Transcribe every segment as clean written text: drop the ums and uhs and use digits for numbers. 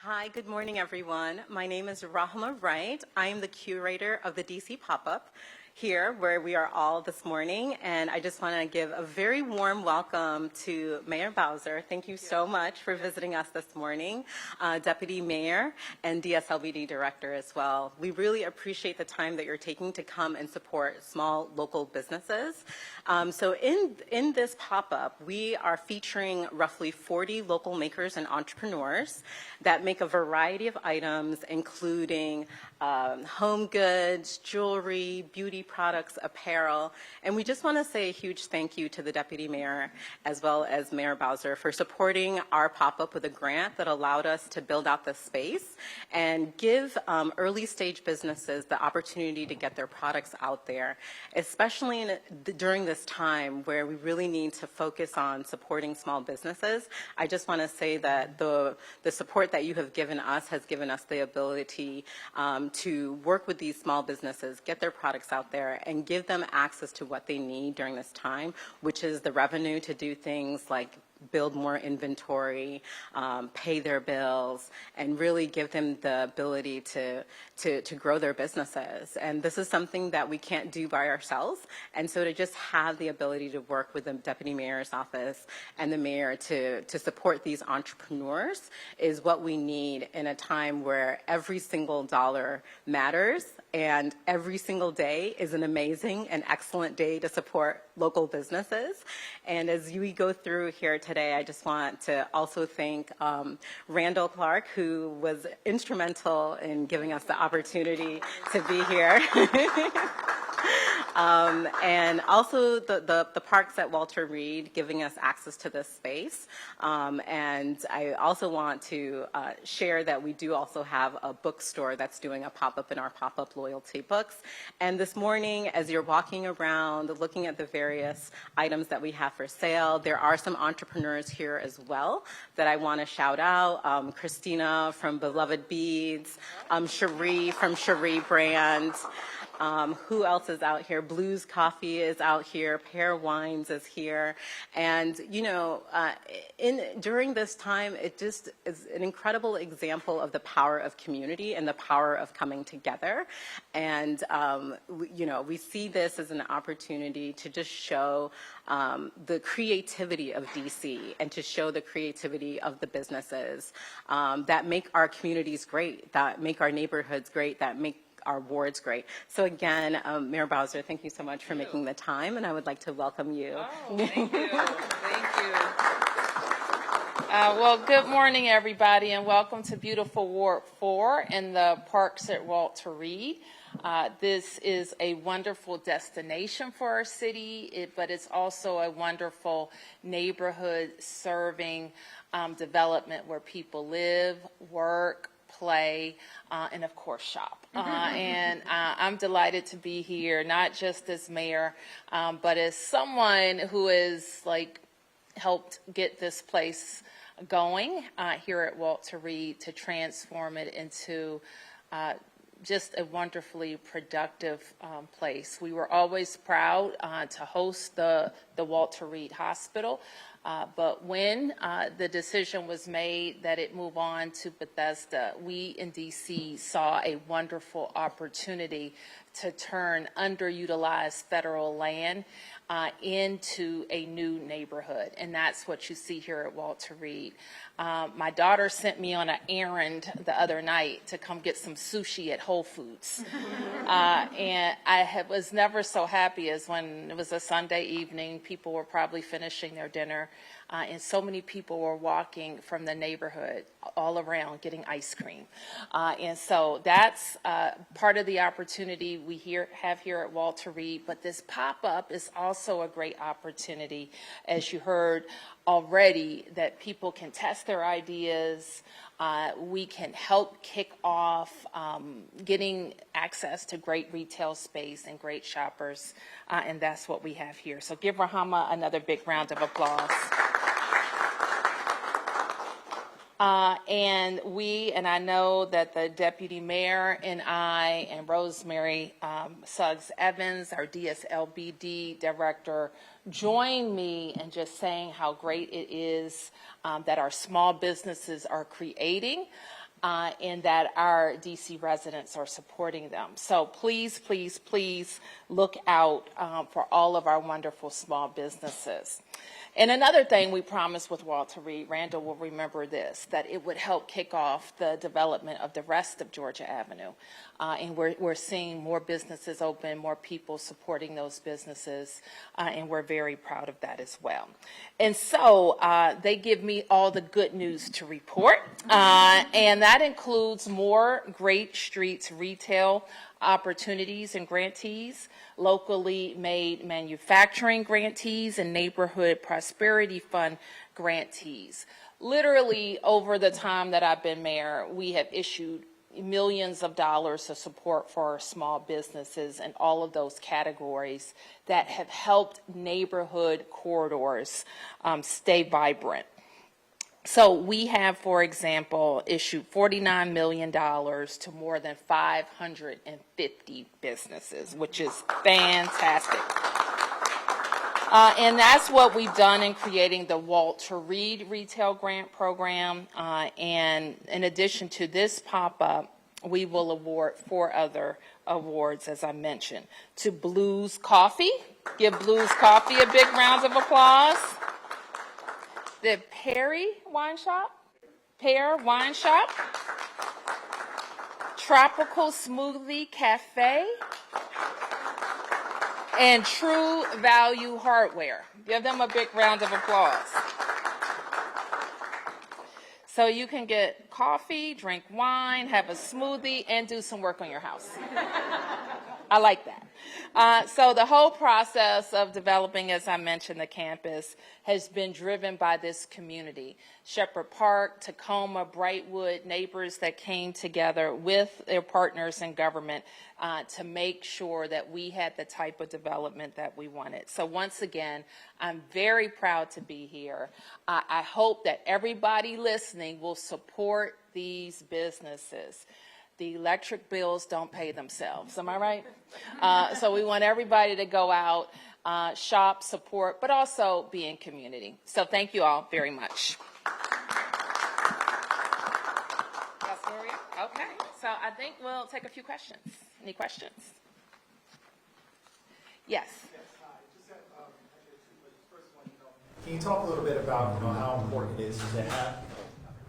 Hi, good morning, everyone. My name is Rahma Wright. I am the curator of the DC Pop-Up here where we are all this morning, and I just want to give a very warm welcome to Mayor Bowser. Thank you so much for visiting us this morning, Deputy Mayor and DSLBD Director as well. We really appreciate the time that you're taking to come and support small local businesses. So in this pop-up, we are featuring roughly 40 local makers and entrepreneurs that make a variety of items, including home goods, jewelry, beauty products, apparel. And we just want to say a huge thank you to the Deputy Mayor as well as Mayor Bowser for supporting our pop-up with a grant that allowed us to build out this space and give early stage businesses the opportunity to get their products out there, especially during this time where we really need to focus on supporting small businesses. I just want to say that the support that you have given us has given us the ability to work with these small businesses, get their products out there, and give them access to what they need during this time, which is the revenue to do things like build more inventory, pay their bills, and really give them the ability to grow their businesses. And this is something that we can't do by ourselves. And so to just have the ability to work with the Deputy Mayor's office and the mayor to support these entrepreneurs is what we need in a time where every single dollar matters and every single day is an amazing and excellent day to support local businesses. And as we go through here today, I just want to also thank Randall Clark, who was instrumental in giving us the opportunity to be here. And also the parks at Walter Reed giving us access to this space. And I also want to share that we do also have a bookstore that's doing a pop-up in our pop-up loyalty books. And this morning, as you're walking around, looking at the various items that we have for sale, there are some entrepreneurs here as well that I want to shout out. Christina from Beloved Beads, Cherie from Cherie Brand. Who else is out here? Blues Coffee is out here. Pear Wines is here. And, you know, during this time, it just is an incredible example of the power of community and the power of coming together. And, you know, we see this as an opportunity to just show the creativity of DC and to show the creativity of the businesses that make our communities great, that make our neighborhoods great, that make our wards great. So again, Mayor Bowser, thank you so much for making the time, and I would like to welcome you. Oh, thank you. Thank you. Well, good morning, everybody, and welcome to beautiful Ward 4 and the parks at Walter Reed. This is a wonderful destination for our city, but it's also a wonderful neighborhood serving development where people live, work, play, and of course shop. And I'm delighted to be here, not just as mayor, but as someone who has helped get this place going here at Walter Reed to transform it into just a wonderfully productive place. We were always proud to host the Walter Reed Hospital. But when the decision was made that it move on to Bethesda, we in DC saw a wonderful opportunity to turn underutilized federal land into a new neighborhood. And that's what you see here at Walter Reed. My daughter sent me on an errand the other night to come get some sushi at Whole Foods. And I was never so happy as when it was a Sunday evening, people were probably finishing their dinner, and so many people were walking from the neighborhood all around getting ice cream. And so that's part of the opportunity we have here at Walter Reed. But this pop-up is also a great opportunity, as you heard already, that people can test their ideas. We can help kick off getting access to great retail space and great shoppers, and that's what we have here. So give Rahama another big round of applause. And I know that the Deputy Mayor and I and Rosemary Suggs-Evans, our DSLBD Director, join me in just saying how great it is that our small businesses are creating and that our DC residents are supporting them. So please, please, please look out for all of our wonderful small businesses. And another thing we promised with Walter Reed, Randall will remember this, that it would help kick off the development of the rest of Georgia Avenue. And we're seeing more businesses open, more people supporting those businesses, and we're very proud of that as well. And so they give me all the good news to report, and that includes more Great Streets retail opportunities and grantees, locally made manufacturing grantees, and neighborhood prosperity fund grantees. Literally, over the time that I've been mayor, we have issued millions of dollars of support for our small businesses in all of those categories that have helped neighborhood corridors stay vibrant. So we have, for example, issued $49 million to more than 550 businesses, which is fantastic. And that's what we've done in creating the Walter Reed Retail Grant Program. And in addition to this pop-up, we will award 4 other awards, as I mentioned, to Blues Coffee. Give Blues Coffee a big round of applause. The Pear Wine Shop, Tropical Smoothie Cafe, and True Value Hardware. Give them a big round of applause. So you can get coffee, drink wine, have a smoothie, and do some work on your house. I like that. So the whole process of developing, as I mentioned, the campus has been driven by this community. Shepherd Park, Tacoma, Brightwood, neighbors that came together with their partners in government to make sure that we had the type of development that we wanted. So once again, I'm very proud to be here. I hope that everybody listening will support these businesses. The electric bills don't pay themselves, am I right? So we want everybody to go out, shop, support, but also be in community. So thank you all very much. Yes, Muriel? Okay, so I think we'll take a few questions. Any questions? Yes. Can you talk a little bit about how important it is to have?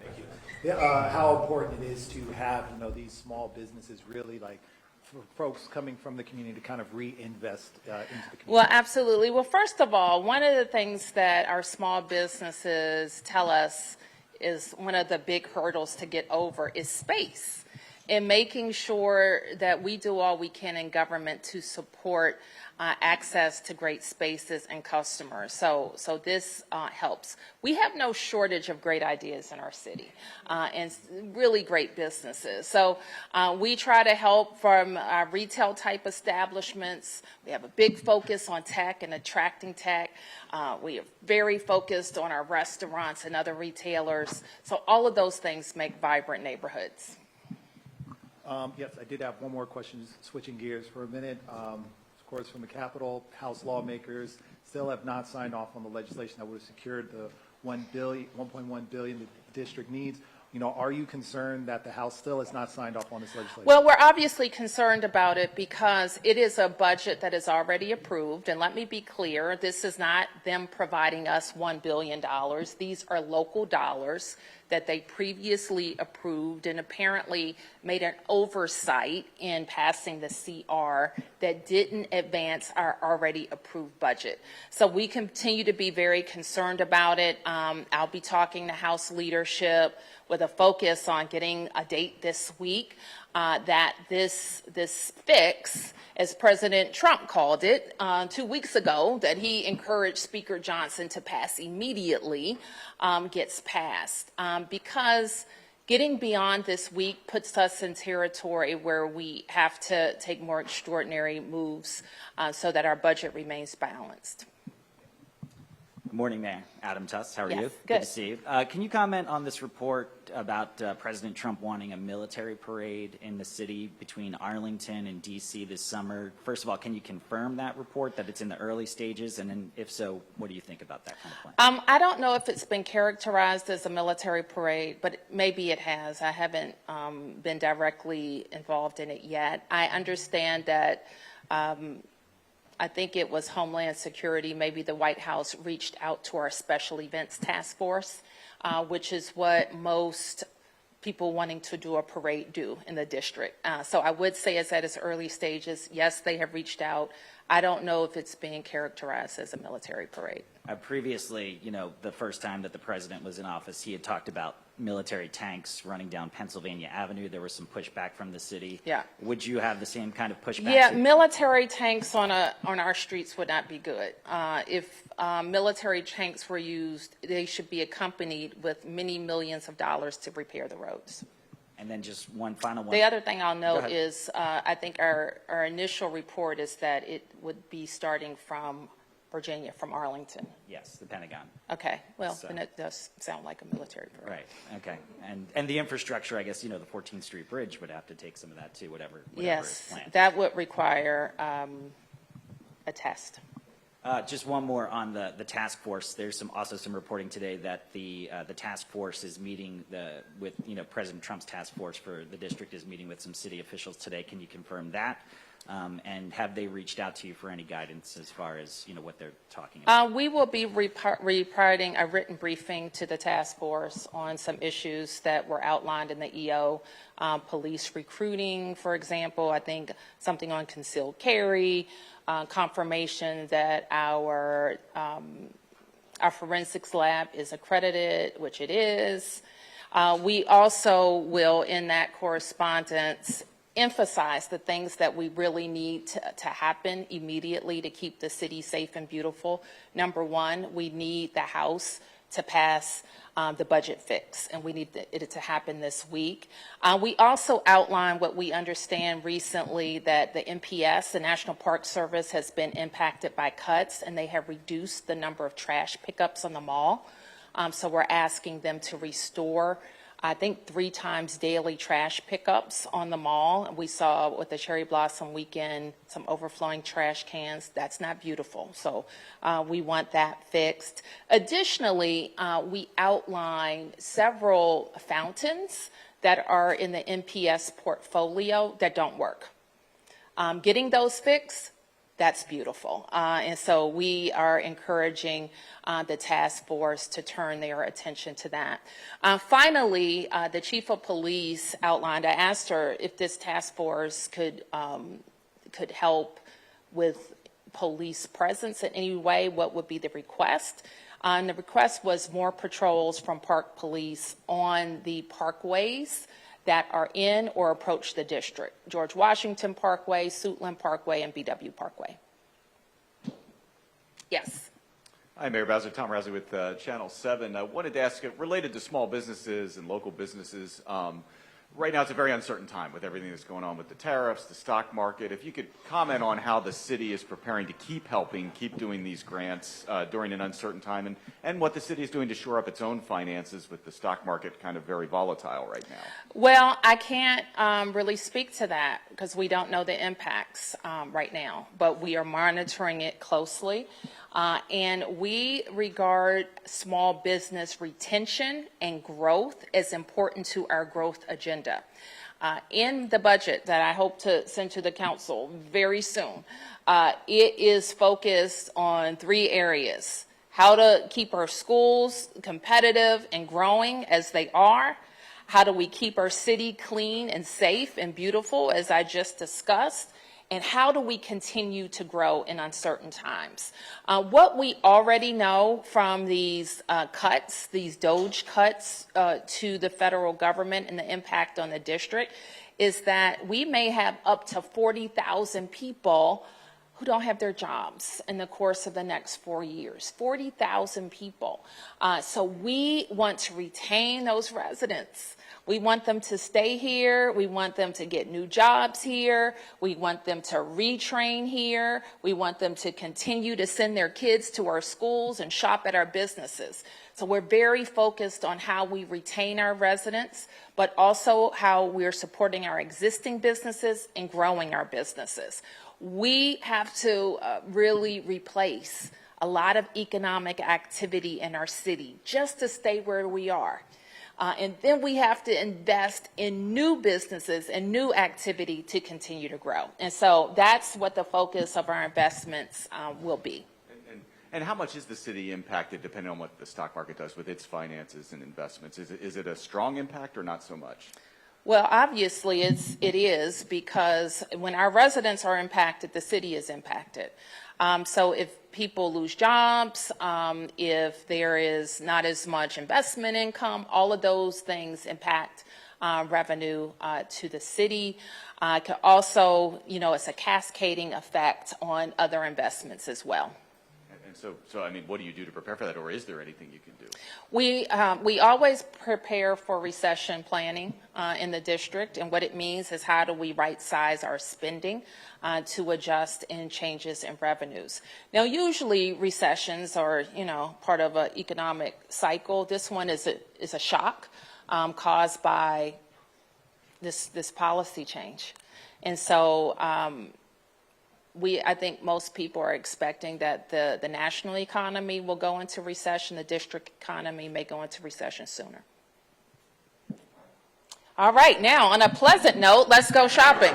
Thank you. How important it is to have these small businesses really like for folks coming from the community to kind of reinvest into the community. Well, absolutely. Well, first of all, one of the things that our small businesses tell us is one of the big hurdles to get over is space, and making sure that we do all we can in government to support access to great spaces and customers. So this helps. We have no shortage of great ideas in our city and really great businesses. So we try to help from retail type establishments. We have a big focus on tech and attracting tech. We are very focused on our restaurants and other retailers. So all of those things make vibrant neighborhoods. Yes, I did have one more question, switching gears for a minute. Of course, from the Capitol, House lawmakers still have not signed off on the legislation that would have secured the $1.1 billion the district needs. Are you concerned that the House still has not signed off on this legislation? Well, we're obviously concerned about it because it is a budget that is already approved. And let me be clear, this is not them providing us $1 billion. These are local dollars that they previously approved and apparently made an oversight in passing the CR that didn't advance our already approved budget. So we continue to be very concerned about it. I'll be talking to House leadership with a focus on getting a date this week that this fix, as President Trump called it 2 weeks ago, that he encouraged Speaker Johnson to pass immediately, gets passed. Because getting beyond this week puts us in territory where we have to take more extraordinary moves so that our budget remains balanced. Morning, Mayor. Adam Tuss, how are Yes, you? good. to see you. Can you comment on this report about President Trump wanting a military parade in the city between Arlington and D.C. this summer? First of all, can you confirm that report, that it's in the early stages? And then if so, what do you think about that kind of plan? I don't know if it's been characterized as a military parade, but maybe it has. I haven't been directly involved in it yet. I understand that I think it was Homeland Security, maybe the White House reached out to our special events task force, which is what most people wanting to do a parade do in the district. So I would say it's at its early stages. Yes, they have reached out. I don't know if it's being characterized as a military parade. Previously, the first time that the president was in office, he had talked about military tanks running down Pennsylvania Avenue. There was some pushback from the city. Yeah. Would you have the same kind of pushback? Yeah, military tanks on our streets would not be good. If military tanks were used, they should be accompanied with many millions of dollars to repair the roads. And then just one final one. The other thing I'll Go note ahead. is I think our initial report is that it would be starting from Virginia, from Arlington. Yes, the Pentagon. Okay, well, So- then it does sound like a military parade. Right, okay. And the infrastructure, I guess, the 14th Street Bridge would have to take some of that too, whatever is Yes, planned. that would require a test. Just one more on the task force. There's also some reporting today that the task force is meeting with President Trump's task force for the district is meeting with some city officials today. Can you confirm that? And have they reached out to you for any guidance as far as what they're talking about? We will be reporting a written briefing to the task force on some issues that were outlined in the EO, police recruiting, for example. I think something on concealed carry, confirmation that our forensics lab is accredited, which it is. We also will, in that correspondence, emphasize the things that we really need to happen immediately to keep the city safe and beautiful. Number one, we need the House to pass the budget fix, and we need it to happen this week. We also outlined what we understand recently, that the NPS, the National Park Service, has been impacted by cuts, and they have reduced the number of trash pickups on the mall. So we're asking them to restore, I think, 3 times daily trash pickups on the mall. We saw with the Cherry Blossom weekend some overflowing trash cans. That's not beautiful. So we want that fixed. Additionally, we outlined several fountains that are in the NPS portfolio that don't work. Getting those fixed, that's beautiful. And so we are encouraging the task force to turn their attention to that. Finally, the chief of police outlined, I asked her if this task force could help with police presence in any way, what would be the request? And the request was more patrols from Park Police on the parkways that are in or approach the district: George Washington Parkway, Suitland Parkway, and BW Parkway. Yes. Hi, Mayor Bowser. Tom Rousey with Channel 7. I wanted to ask, related to small businesses and local businesses, right now it's a very uncertain time with everything that's going on with the tariffs, the stock market. If you could comment on how the city is preparing to keep helping, keep doing these grants during an uncertain time, and what the city is doing to shore up its own finances with the stock market kind of very volatile right now. Well, I can't really speak to that because we don't know the impacts right now, but we are monitoring it closely. And we regard small business retention and growth as important to our growth agenda. In the budget that I hope to send to the council very soon, it is focused on 3 areas: how to keep our schools competitive and growing as they are, how do we keep our city clean and safe and beautiful, as I just discussed, and how do we continue to grow in uncertain times? What we already know from these cuts, these DOGE cuts to the federal government and the impact on the district, is that we may have up to 40,000 people who don't have their jobs in the course of the next 4 years, 40,000 people. So we want to retain those residents. We want them to stay here. We want them to get new jobs here. We want them to retrain here. We want them to continue to send their kids to our schools and shop at our businesses. So we're very focused on how we retain our residents, but also how we're supporting our existing businesses and growing our businesses. We have to really replace a lot of economic activity in our city just to stay where we are. And then we have to invest in new businesses and new activity to continue to grow. And so that's what the focus of our investments will be. And how much is the city impacted, depending on what the stock market does with its finances and investments? Is it a strong impact or not so much? Well, obviously it is, because when our residents are impacted, the city is impacted. So if people lose jobs, if there is not as much investment income, all of those things impact revenue to the city. It could also, it's a cascading effect on other investments as well. So I mean, what do you do to prepare for that, or is there anything you can do? We always prepare for recession planning in the district, and what it means is how do we right-size our spending to adjust in changes in revenues. Now, usually recessions are, part of an economic cycle. This one is a shock caused by this policy change, and so. I think most people are expecting that the national economy will go into recession. The district economy may go into recession sooner. All right, now on a pleasant note, let's go shopping.